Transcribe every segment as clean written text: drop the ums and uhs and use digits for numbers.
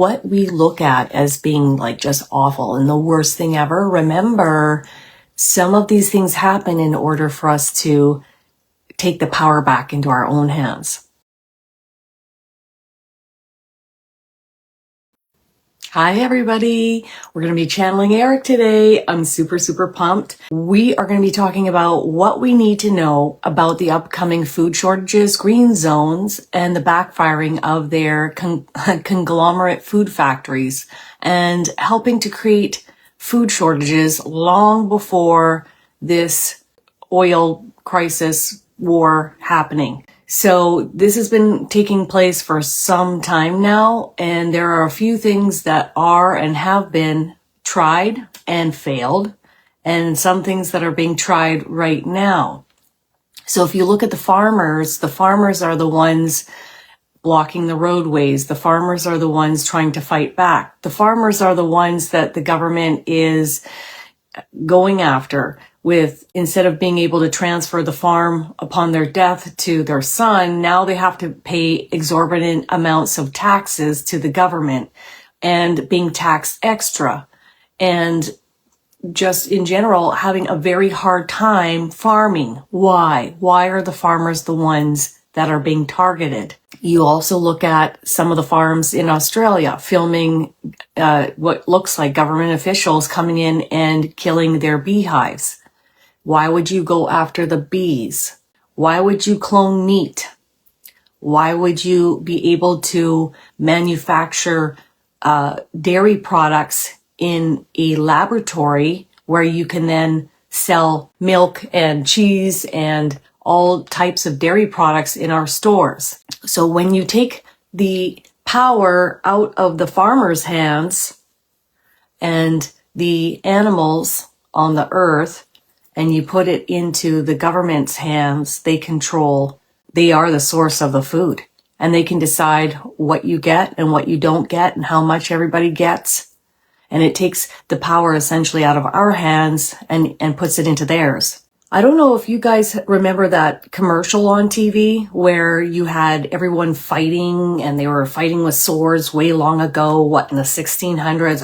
what we look at as being like just awful and the worst thing ever, remember, some of these things happen in order for us to take the power back into our own hands. Hi, everybody. We're going to be channeling Erik today. I'm super, super pumped. We are going to be talking about what we need to know about the upcoming food shortages, green zones, and the backfiring of their conglomerate food factories, and helping to create food shortages long before this oil crisis war happening. So this has been taking place for some time now, and there are a few things that are and have been tried and failed, and some things that are being tried right now. So if you look at the farmers are the ones blocking the roadways. The farmers are the ones trying to fight back. The farmers are the ones that the government is going after with, instead of being able to transfer the farm upon their death to their son, now they have to pay exorbitant amounts of taxes to the government and being taxed extra. And just in general, having a very hard time farming. Why? Why are the farmers the ones that are being targeted? You also look at some of the farms in Australia filming what looks like government officials coming in and killing their beehives. Why would you go after the bees? Why would you clone meat? Why would you be able to manufacture dairy products in a laboratory where you can then sell milk and cheese and all types of dairy products in our stores? So when you take the power out of the farmers' hands and the animals on the earth, and you put it into the government's hands, they are the source of the food. And they can decide what you get and what you don't get and how much everybody gets. And it takes the power essentially out of our hands and puts it into theirs. I don't know if you guys remember that commercial on TV where you had everyone fighting and they were fighting with swords way long ago, in the 1600s?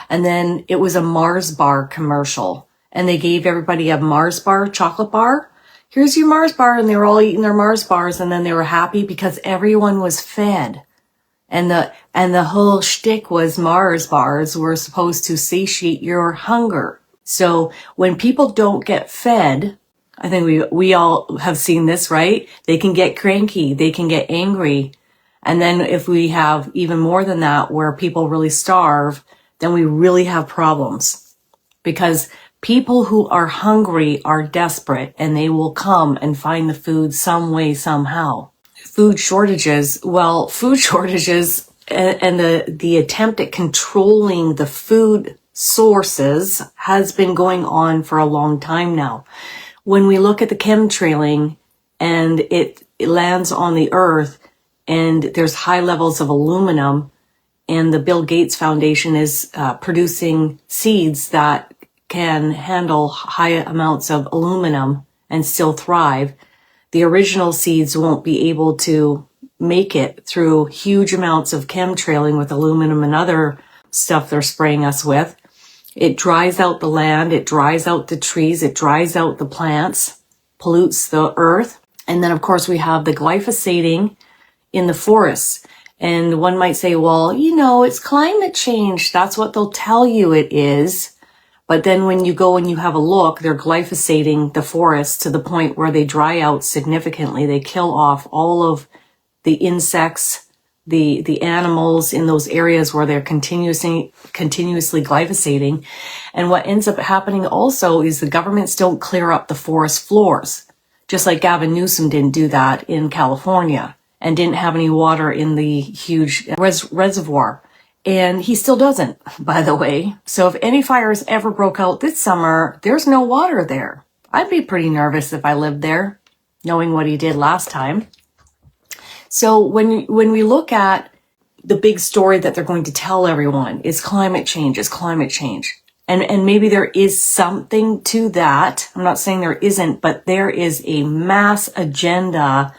And then it was a Mars bar commercial. And they gave everybody a Mars bar, chocolate bar. Here's your Mars bar. And they were all eating their Mars bars. And then they were happy because everyone was fed. And the whole shtick was Mars bars were supposed to satiate your hunger. So when people don't get fed, I think we all have seen this, right? They can get cranky. They can get angry. And then if we have even more than that, where people really starve, then we really have problems. Because people who are hungry are desperate and they will come and find the food some way, somehow. Food shortages and the attempt at controlling the food sources has been going on for a long time now. When we look at the chemtrailing and it lands on the earth and there's high levels of aluminum, and the Bill Gates Foundation is producing seeds that can handle high amounts of aluminum and still thrive, the original seeds won't be able to make it through huge amounts of chemtrailing with aluminum and other stuff they're spraying us with. It dries out the land, it dries out the trees, it dries out the plants, pollutes the earth. And then, of course, we have the glyphosating in the forests. And one might say, well, it's climate change. That's what they'll tell you it is. But then when you go and you have a look, they're glyphosating the forests to the point where they dry out significantly. They kill off all of the insects, the animals in those areas where they're continuously glyphosating. And what ends up happening also is the governments don't clear up the forest floors, just like Gavin Newsom didn't do that in California and didn't have any water in the huge reservoir. And he still doesn't, by the way. So if any fires ever broke out this summer, there's no water there. I'd be pretty nervous if I lived there, knowing what he did last time. So when we look at the big story that they're going to tell everyone is climate change. And maybe there is something to that. I'm not saying there isn't, but there is a mass agenda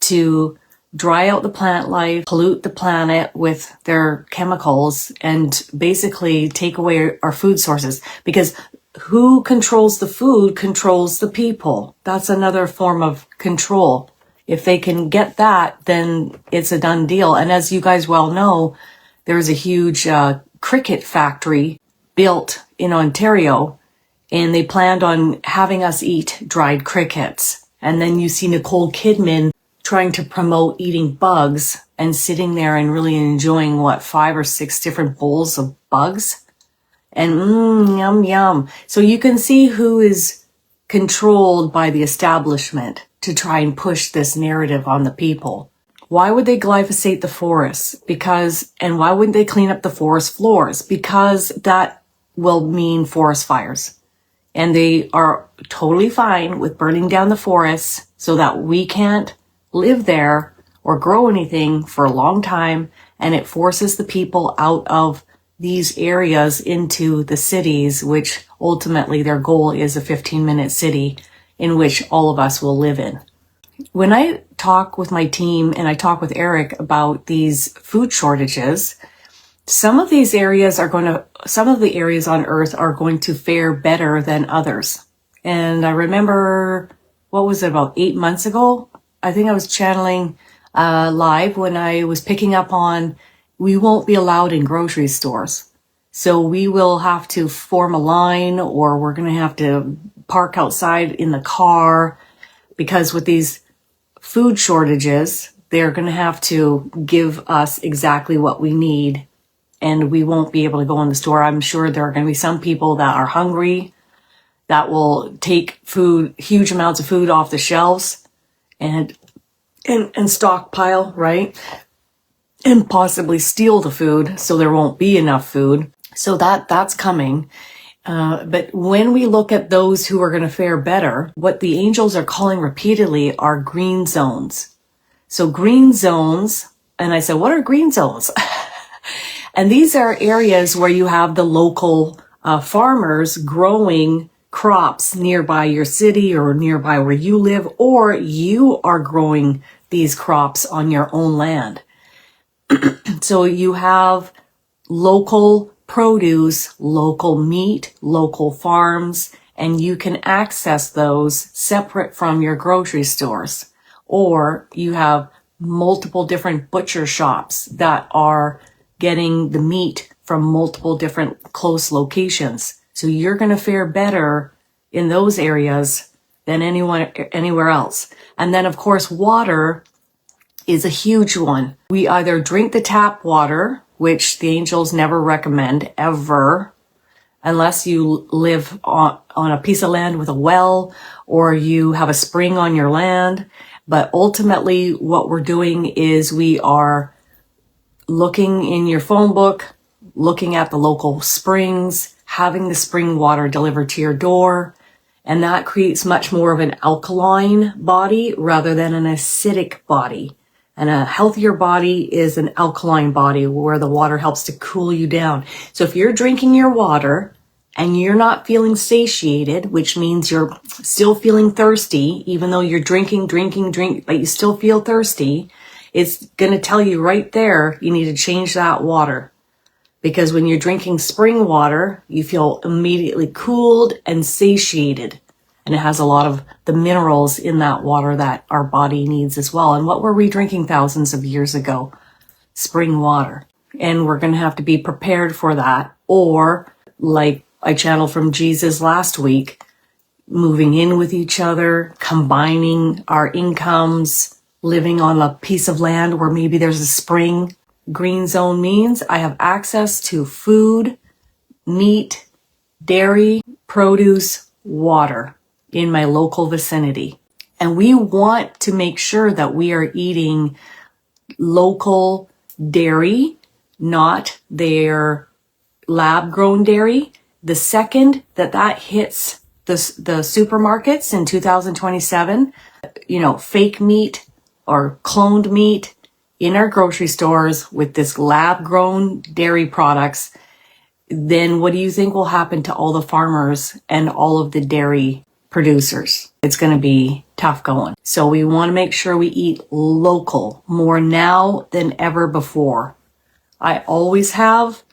to dry out the plant life, pollute the planet with their chemicals, and basically take away our food sources. Because who controls the food controls the people. That's another form of control. If they can get that, then it's a done deal. And as you guys well know, there's a huge cricket factory built in Ontario, and they planned on having us eat dried crickets. And then you see Nicole Kidman trying to promote eating bugs and sitting there and really enjoying 5 or 6 different bowls of bugs. And yum, yum. So you can see who is controlled by the establishment to try and push this narrative on the people. Why would they glyphosate the forests? And why wouldn't they clean up the forest floors? Because that will mean forest fires. And they are totally fine with burning down the forests so that we can't live there or grow anything for a long time. And it forces the people out of these areas into the cities, which ultimately their goal is a 15-minute city in which all of us will live in. When I talk with my team and I talk with Erik about these food shortages, some of the areas on Earth are going to fare better than others. And I remember, about 8 months ago? I think I was channeling live when I was picking up on we won't be allowed in grocery stores. So we will have to form a line, or we're going to have to park outside in the car, because with these food shortages, they're going to have to give us exactly what we need, and we won't be able to go in the store. I'm sure there are going to be some people that are hungry that will take huge amounts of food off the shelves and stockpile, right? And possibly steal the food so there won't be enough food. So that's coming. But when we look at those who are going to fare better, what the angels are calling repeatedly are green zones. So green zones, and I said, what are green zones? And these are areas where you have the local farmers growing crops nearby your city or nearby where you live, or you are growing these crops on your own land. So you have local produce, local meat, local farms, and you can access those separate from your grocery stores. Or you have multiple different butcher shops that are getting the meat from multiple different close locations. So you're going to fare better in those areas than anywhere else. And then, of course, water is a huge one. We either drink the tap water, which the angels never recommend ever, unless you live on a piece of land with a well or you have a spring on your land. But ultimately, what we're doing is we are looking in your phone book, looking at the local springs, having the spring water delivered to your door, and that creates much more of an alkaline body rather than an acidic body. And a healthier body is an alkaline body where the water helps to cool you down. So if you're drinking your water and you're not feeling satiated, which means you're still feeling thirsty, even though you're drinking, but you still feel thirsty, it's going to tell you right there, you need to change that water. Because when you're drinking spring water, you feel immediately cooled and satiated. And it has a lot of the minerals in that water that our body needs as well. And what were we drinking thousands of years ago? Spring water. And we're going to have to be prepared for that. Or, like I channeled from Jesus last week, moving in with each other, combining our incomes, living on a piece of land where maybe there's a spring. Green zone means I have access to food, meat, dairy, produce, water in my local vicinity. And we want to make sure that we are eating local dairy, not their lab-grown dairy. The second that hits the supermarkets in 2027, fake meat or cloned meat in our grocery stores with this lab-grown dairy products, then what do you think will happen to all the farmers and all of the dairy producers. It's going to be tough going. So we want to make sure we eat local more now than ever before. I always have,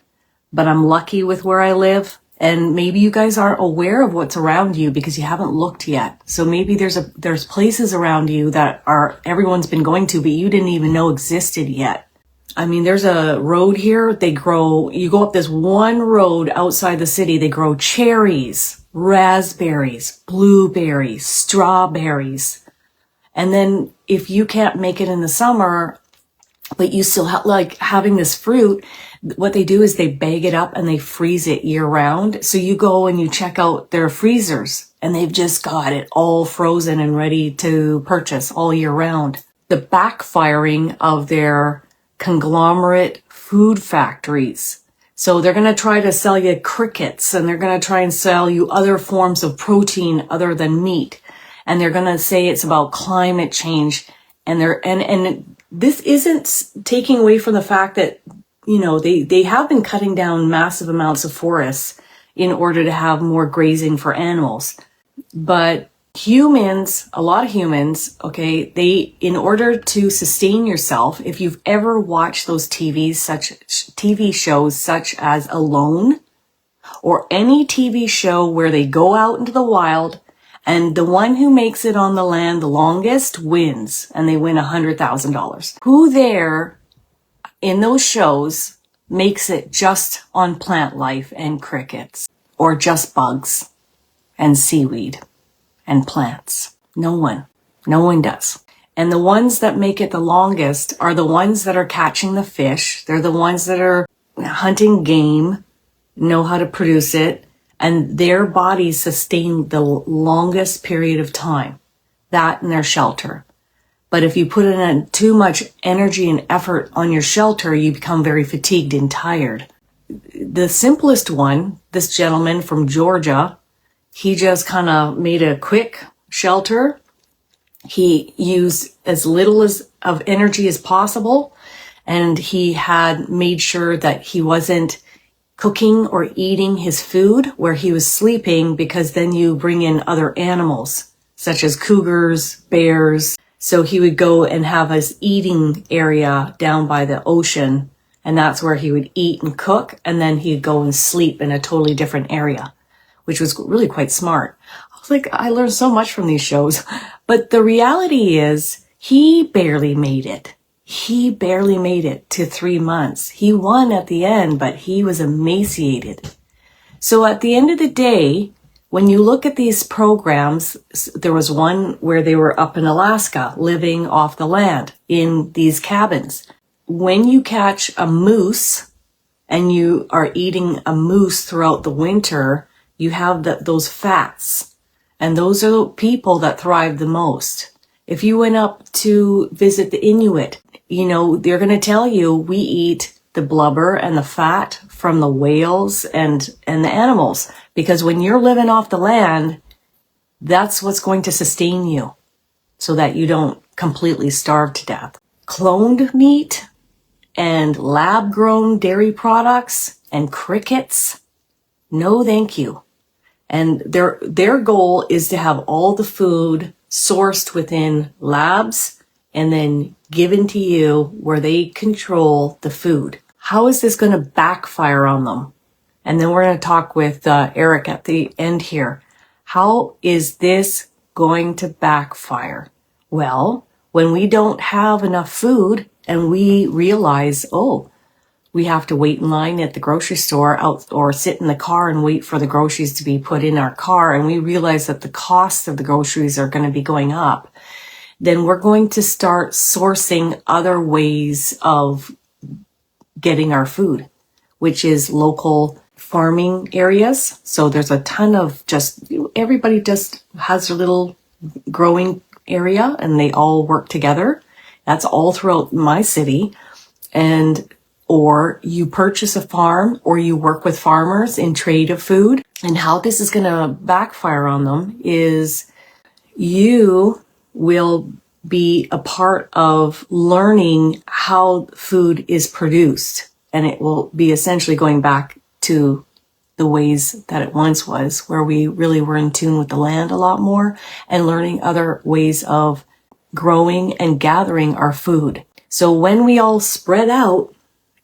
but I'm lucky with where I live. And maybe you guys aren't aware of what's around you because you haven't looked yet. So maybe there's places around you that everyone's been going to, but you didn't even know existed yet. I mean, there's a road here. You go up this one road outside the city, they grow cherries, raspberries, blueberries, strawberries. And then if you can't make it in the summer, but you still having this fruit, what they do is they bag it up and they freeze it year round. So you go and you check out their freezers and they've just got it all frozen and ready to purchase all year round. The backfiring of their conglomerate food factories. So they're going to try to sell you crickets and they're going to try and sell you other forms of protein other than meat. And they're going to say it's about climate change. And this isn't taking away from the fact that, they have been cutting down massive amounts of forests in order to have more grazing for animals. But humans, a lot of humans, okay, in order to sustain yourself, if you've ever watched those TV shows such as Alone, or any TV show where they go out into the wild and the one who makes it on the land the longest wins, and they win $100,000. Who there in those shows makes it just on plant life and crickets, or just bugs and seaweed and plants? No one does. And the ones that make it the longest are the ones that are catching the fish. They're the ones that are hunting game, know how to produce it, and their bodies sustain the longest period of time. That and their shelter. But if you put in too much energy and effort on your shelter, you become very fatigued and tired. The simplest one, this gentleman from Georgia, he just kind of made a quick shelter. He used as little of energy as possible, and he had made sure that he wasn't cooking or eating his food where he was sleeping, because then you bring in other animals such as cougars, bears. So he would go and have his eating area down by the ocean, and that's where he would eat and cook, and then he'd go and sleep in a totally different area, which was really quite smart. I learned so much from these shows. But the reality is, he barely made it. He barely made it to 3 months. He won at the end, but he was emaciated. So at the end of the day, when you look at these programs, there was one where they were up in Alaska living off the land in these cabins. When you catch a moose and you are eating a moose throughout the winter, you have those fats. And those are the people that thrive the most. If you went up to visit the Inuit, they're going to tell you we eat the blubber and the fat from the whales and the animals. Because when you're living off the land, that's what's going to sustain you so that you don't completely starve to death. Cloned meat and lab-grown dairy products and crickets, no thank you. And their goal is to have all the food sourced within labs and then given to you where they control the food. How is this going to backfire on them? And then we're going to talk with Erik at the end here. How is this going to backfire? Well, when we don't have enough food and we realize, we have to wait in line at the grocery store or sit in the car and wait for the groceries to be put in our car, and we realize that the cost of the groceries are going to be going up, then we're going to start sourcing other ways of getting our food, which is local farming areas. So there's a ton of everybody just has their little growing area and they all work together. That's all throughout my city. Or you purchase a farm or you work with farmers in trade of food. And how this is going to backfire on them is you will be a part of learning how food is produced. And it will be essentially going back to the ways that it once was, where we really were in tune with the land a lot more and learning other ways of growing and gathering our food. So when we all spread out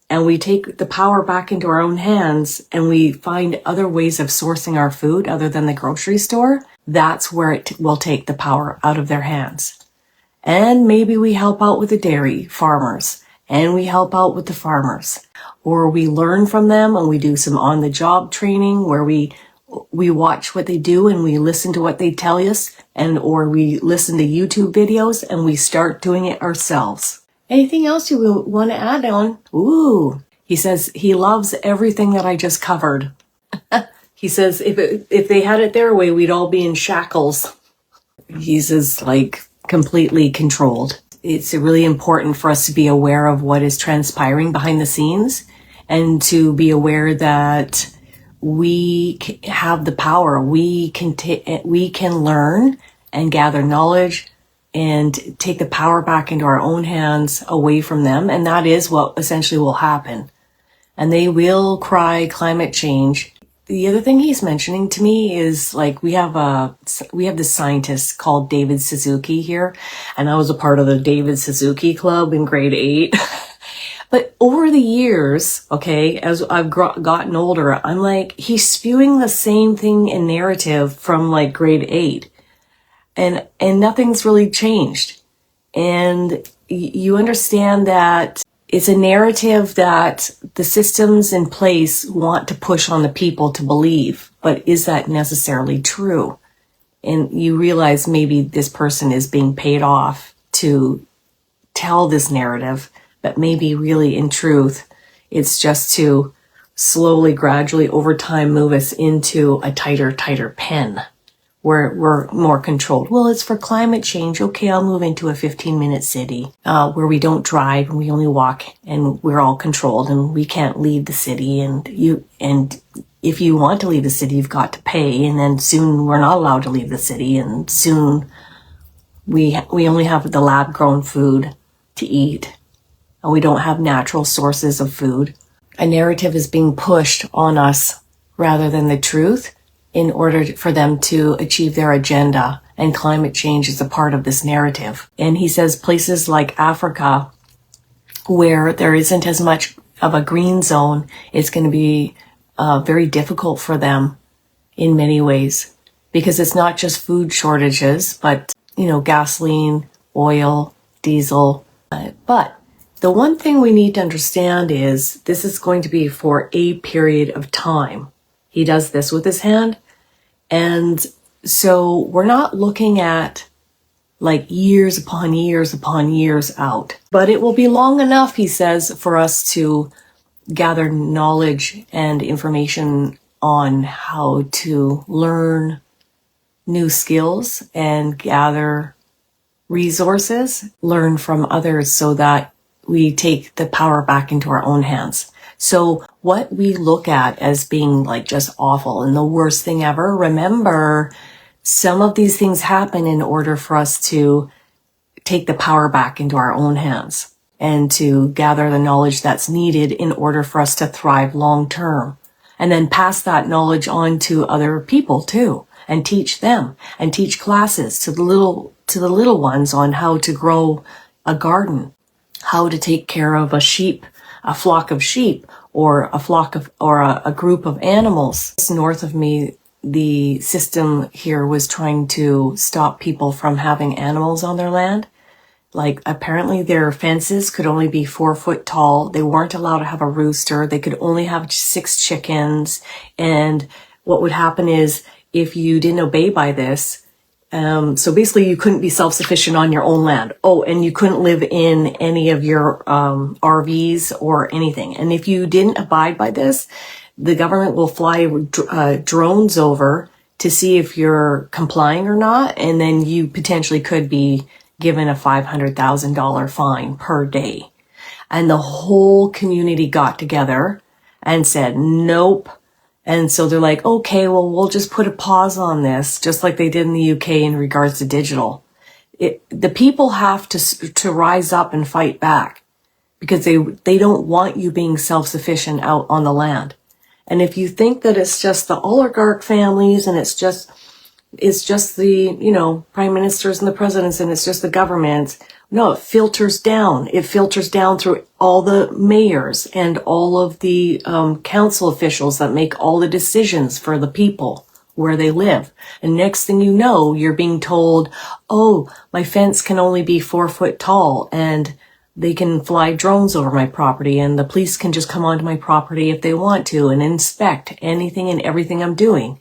and we take the power back into our own hands and we find other ways of sourcing our food other than the grocery store, that's where it will take the power out of their hands. And maybe we help out with the dairy farmers and we help out with the farmers, or we learn from them and we do some on-the-job training where we watch what they do and we listen to what they tell us, or we listen to YouTube videos and we start doing it ourselves. Anything else you want to add on? Ooh, he says he loves everything that I just covered. He says if they had it their way, we'd all be in shackles. He says like completely controlled. It's really important for us to be aware of what is transpiring behind the scenes and to be aware that we have the power. We can learn and gather knowledge and take the power back into our own hands away from them. And that is what essentially will happen. And they will cry climate change. The other thing he's mentioning to me is like we have this scientist called David Suzuki here, and I was a part of the David Suzuki Club in grade 8. But over the years, okay, as I've gotten older, I'm like, he's spewing the same thing in narrative from like grade 8, and nothing's really changed. And you understand that it's a narrative that the systems in place want to push on the people to believe, but is that necessarily true? And you realize maybe this person is being paid off to tell this narrative, but maybe really in truth, it's just to slowly, gradually over time move us into a tighter pen where we're more controlled. Well, it's for climate change. Okay, I'll move into a 15-minute city where we don't drive and we only walk and we're all controlled and we can't leave the city. And if you want to leave the city, you've got to pay. And then soon we're not allowed to leave the city. And soon we only have the lab-grown food to eat. And we don't have natural sources of food. A narrative is being pushed on us rather than the truth in order for them to achieve their agenda. And climate change is a part of this narrative. And he says places like Africa, where there isn't as much of a green zone, it's going to be very difficult for them in many ways. Because it's not just food shortages, but, gasoline, oil, diesel. But the one thing we need to understand is this is going to be for a period of time. He does this with his hand. And so we're not looking at like years upon years upon years out. But it will be long enough, he says, for us to gather knowledge and information on how to learn new skills and gather resources, learn from others so that we take the power back into our own hands. So what we look at as being like just awful and the worst thing ever, remember, some of these things happen in order for us to take the power back into our own hands and to gather the knowledge that's needed in order for us to thrive long term. And then pass that knowledge on to other people too, and teach them and teach classes to the little ones on how to grow a garden, how to take care of a flock of sheep, or a group of animals. North of me, the system here was trying to stop people from having animals on their land. Like apparently their fences could only be 4 foot tall. They weren't allowed to have a rooster. They could only have 6 chickens. And what would happen is if you didn't obey by this, so basically you couldn't be self-sufficient on your own land. Oh, and you couldn't live in any of your RVs or anything. And if you didn't abide by this, the government will fly drones over to see if you're complying or not. And then you potentially could be given a $500,000 fine per day. And the whole community got together and said, nope. And so they're like, okay, well, we'll just put a pause on this, just like they did in the UK in regards to digital. The people have to rise up and fight back because they don't want you being self-sufficient out on the land. And if you think that it's just the oligarch families and it's just the, prime ministers and the presidents and it's just the government, no, it filters down. It filters down through all the mayors and all of the council officials that make all the decisions for the people where they live. And next thing you know, you're being told, oh, my fence can only be 4 foot tall and they can fly drones over my property and the police can just come onto my property if they want to and inspect anything and everything I'm doing.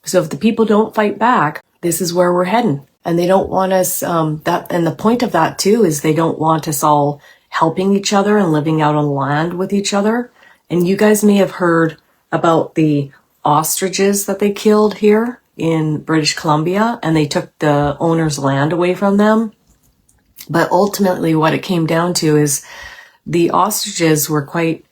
So if the people don't fight back, this is where we're heading. And they don't want us, and the point of that too is they don't want us all helping each other and living out on land with each other. And you guys may have heard about the ostriches that they killed here in British Columbia, and they took the owner's land away from them. But ultimately what it came down to is the ostriches were quite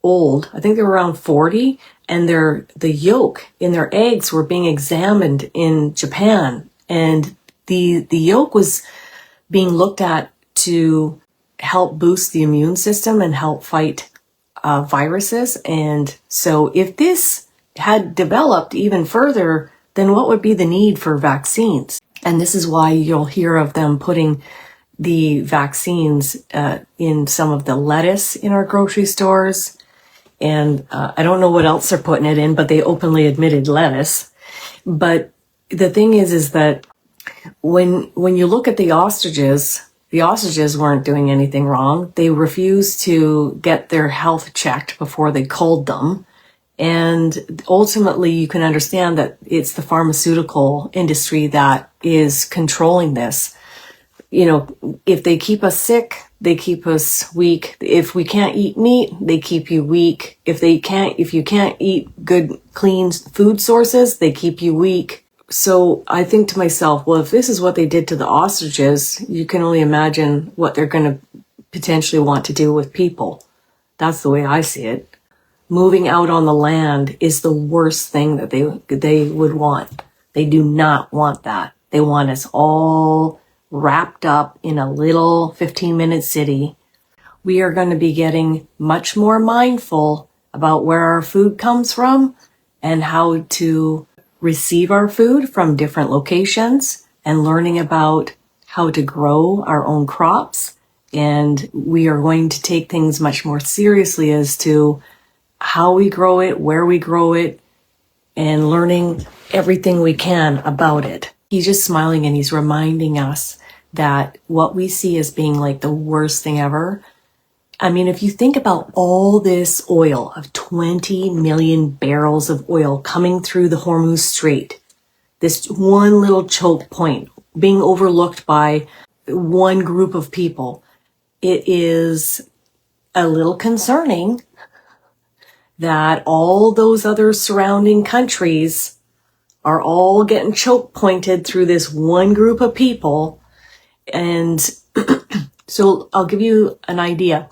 old. I think they were around 40, and the yolk in their eggs were being examined in Japan. And the yolk was being looked at to help boost the immune system and help fight viruses. And so if this had developed even further, then what would be the need for vaccines? And this is why you'll hear of them putting the vaccines in some of the lettuce in our grocery stores. And I don't know what else they're putting it in, but they openly admitted lettuce. But the thing is that when you look at the ostriches weren't doing anything wrong. They refused to get their health checked before they culled them. And ultimately, you can understand that it's the pharmaceutical industry that is controlling this. If they keep us sick, they keep us weak. If we can't eat meat, they keep you weak. If you can't eat good, clean food sources, they keep you weak. So I think to myself, well, if this is what they did to the ostriches, you can only imagine what they're going to potentially want to do with people. That's the way I see it. Moving out on the land is the worst thing that they would want. They do not want that. They want us all wrapped up in a little 15-minute city. We are going to be getting much more mindful about where our food comes from and how to receive our food from different locations and learning about how to grow our own crops. And we are going to take things much more seriously as to how we grow it, where we grow it, and learning everything we can about it. He's just smiling and he's reminding us that what we see as being like the worst thing ever. I mean, if you think about all this oil of 20 million barrels of oil coming through the Hormuz Strait, this one little choke point being overlooked by one group of people, it is a little concerning that all those other surrounding countries are all getting choke pointed through this one group of people. And so I'll give you an idea.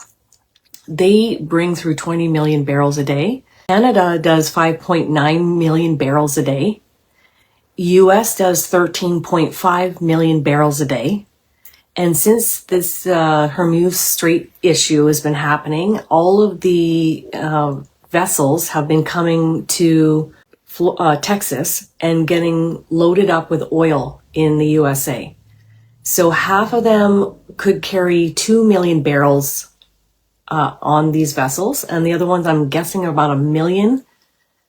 They bring through 20 million barrels a day. Canada does 5.9 million barrels a day. US does 13.5 million barrels a day. And since this Hormuz Strait issue has been happening, all of the vessels have been coming to Texas and getting loaded up with oil in the USA. So half of them could carry 2 million barrels on these vessels, and the other ones I'm guessing are about 1 million.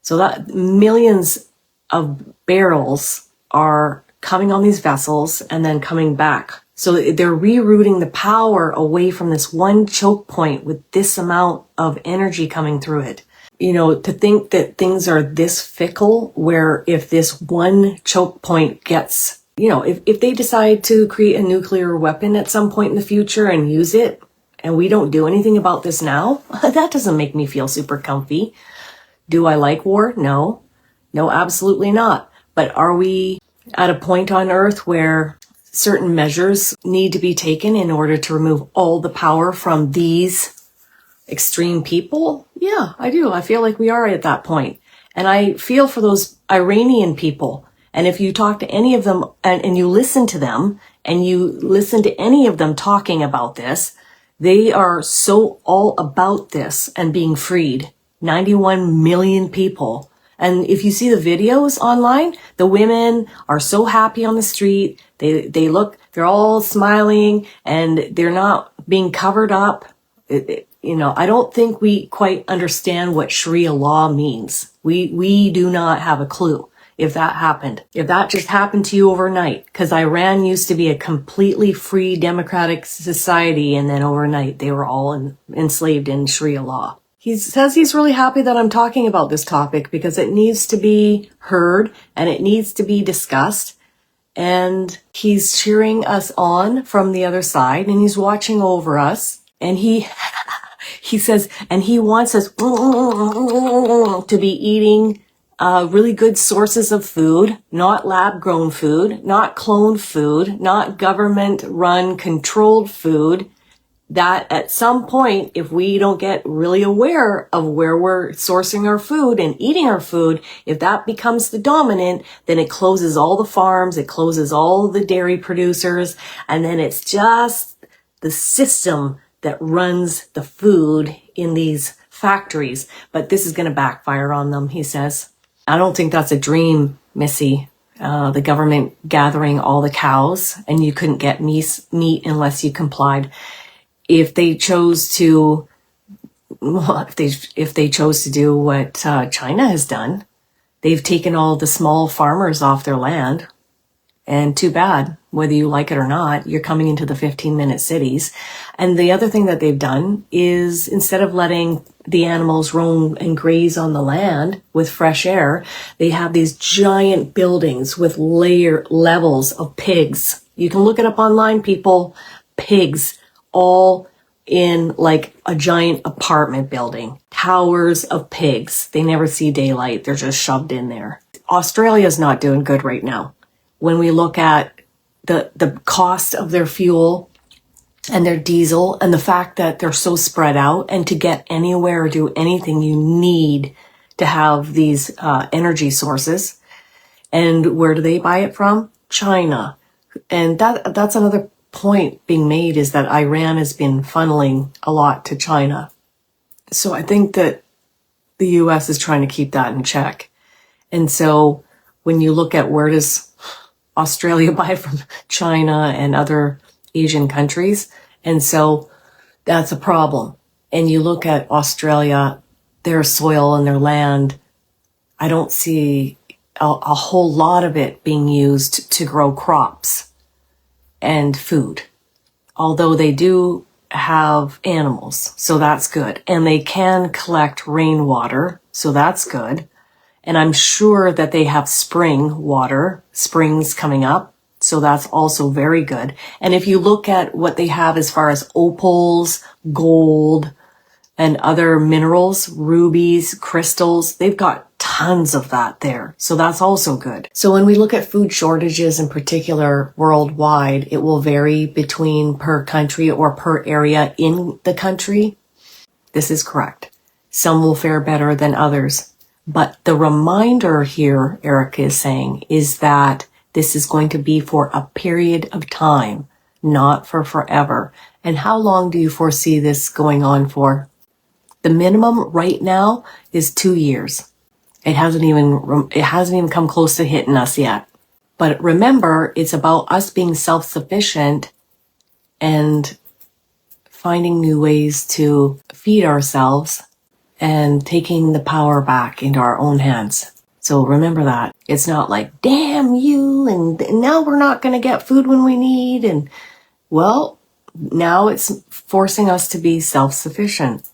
So that millions of barrels are coming on these vessels and then coming back. So they're rerouting the power away from this one choke point with this amount of energy coming through it. To think that things are this fickle, where if this one choke point gets, if they decide to create a nuclear weapon at some point in the future and use it, and we don't do anything about this now, that doesn't make me feel super comfy. Do I like war? No, absolutely not. But are we at a point on Earth where certain measures need to be taken in order to remove all the power from these extreme people? Yeah, I do. I feel like we are at that point. And I feel for those Iranian people. And if you talk to any of them and you listen to them and you listen to any of them talking about this, they are so all about this and being freed. 91 million people. And if you see the videos online, the women are so happy on the street. They're all smiling and they're not being covered up. I don't think we quite understand what Sharia law means. We do not have a clue if that happened. If that just happened to you overnight, because Iran used to be a completely free democratic society, and then overnight they were all enslaved in Sharia law. He says he's really happy that I'm talking about this topic because it needs to be heard and it needs to be discussed. And he's cheering us on from the other side and he's watching over us. And he says, and he wants us to be eating really good sources of food, not lab-grown food, not cloned food, not government-run controlled food. That at some point, if we don't get really aware of where we're sourcing our food and eating our food, if that becomes the dominant, then it closes all the farms, it closes all the dairy producers, and then it's just the system that runs the food in these factories. But this is going to backfire on them, he says. I don't think that's a dream, Missy. The government gathering all the cows and you couldn't get meat unless you complied. If they chose to, if they chose to do what China has done, they've taken all the small farmers off their land. And too bad, whether you like it or not, you're coming into the 15-minute cities. And the other thing that they've done is instead of letting the animals roam and graze on the land with fresh air, they have these giant buildings with levels of pigs. You can look it up online, people. Pigs, all in like a giant apartment building. Towers of pigs. They never see daylight. They're just shoved in there. Australia's not doing good right now. When we look at the cost of their fuel and their diesel and the fact that they're so spread out, and to get anywhere or do anything, you need to have these energy sources. And where do they buy it from? China. And that's another point being made, is that Iran has been funneling a lot to China. So I think that the US is trying to keep that in check. And so when you look at where does Australia buy from China and other Asian countries, and so that's a problem. And you look at Australia, their soil and their land, I don't see a whole lot of it being used to grow crops and food. Although they do have animals, so that's good. And they can collect rainwater, so that's good. And I'm sure that they have springs coming up, so that's also very good. And if you look at what they have as far as opals, gold, and other minerals, rubies, crystals, they've got tons of that there. So that's also good. So when we look at food shortages in particular worldwide, it will vary between per country or per area in the country. This is correct. Some will fare better than others. But the reminder here, Erik is saying, is that this is going to be for a period of time, not for forever. And how long do you foresee this going on for? The minimum right now is 2 years. It hasn't even come close to hitting us yet. But remember, it's about us being self-sufficient and finding new ways to feed ourselves and taking the power back into our own hands. So remember that. It's not like, damn you, and now we're not going to get food when we need. And well, now it's forcing us to be self-sufficient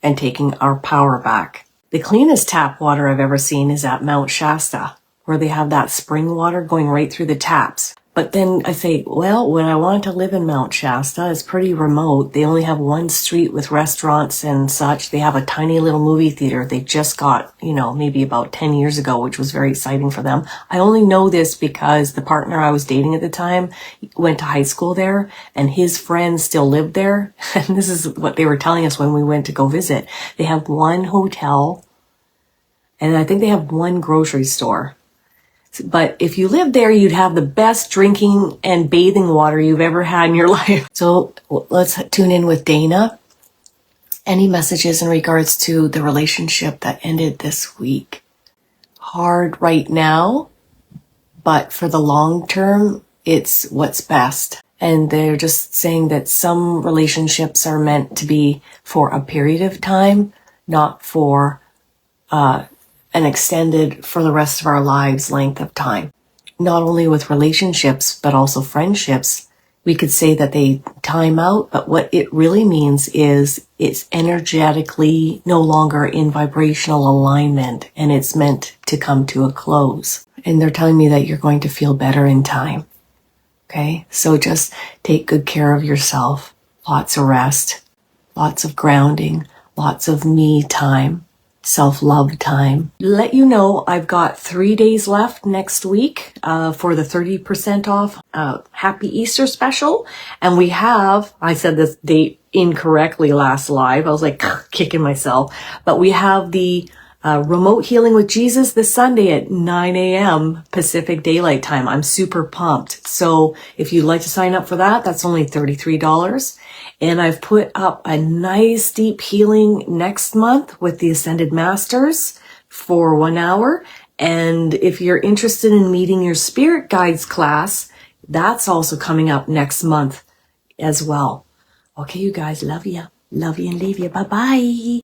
and taking our power back. The cleanest tap water I've ever seen is at Mount Shasta, where they have that spring water going right through the taps. But then I say, well, when I wanted to live in Mount Shasta, it's pretty remote. They only have one street with restaurants and such. They have a tiny little movie theater they just got, maybe about 10 years ago, which was very exciting for them. I only know this because the partner I was dating at the time went to high school there and his friends still lived there. And this is what they were telling us when we went to go visit. They have one hotel and I think they have one grocery store. But if you lived there, you'd have the best drinking and bathing water you've ever had in your life. So let's tune in with Dana Any messages in regards to the relationship that ended this week? Hard right now, but for the long term, it's what's best. And they're just saying that some relationships are meant to be for a period of time, not for an extended for the rest of our lives length of time. Not only with relationships, but also friendships. We could say that they time out, but what it really means is it's energetically no longer in vibrational alignment and it's meant to come to a close. And they're telling me that you're going to feel better in time. Okay? So just take good care of yourself. Lots of rest, lots of grounding, lots of me time, self-love time. Let you know I've got 3 days left next week for the 30% off Happy Easter special. And we have, I said this date incorrectly last live. I was like kicking myself. But we have the Remote Healing with Jesus this Sunday at 9 a.m. Pacific Daylight Time. I'm super pumped. So if you'd like to sign up for that, that's only $33. And I've put up a nice deep healing next month with the Ascended Masters for 1 hour. And if you're interested in meeting your spirit guides class, that's also coming up next month as well. Okay, you guys, love you. Love you and leave you. Bye-bye.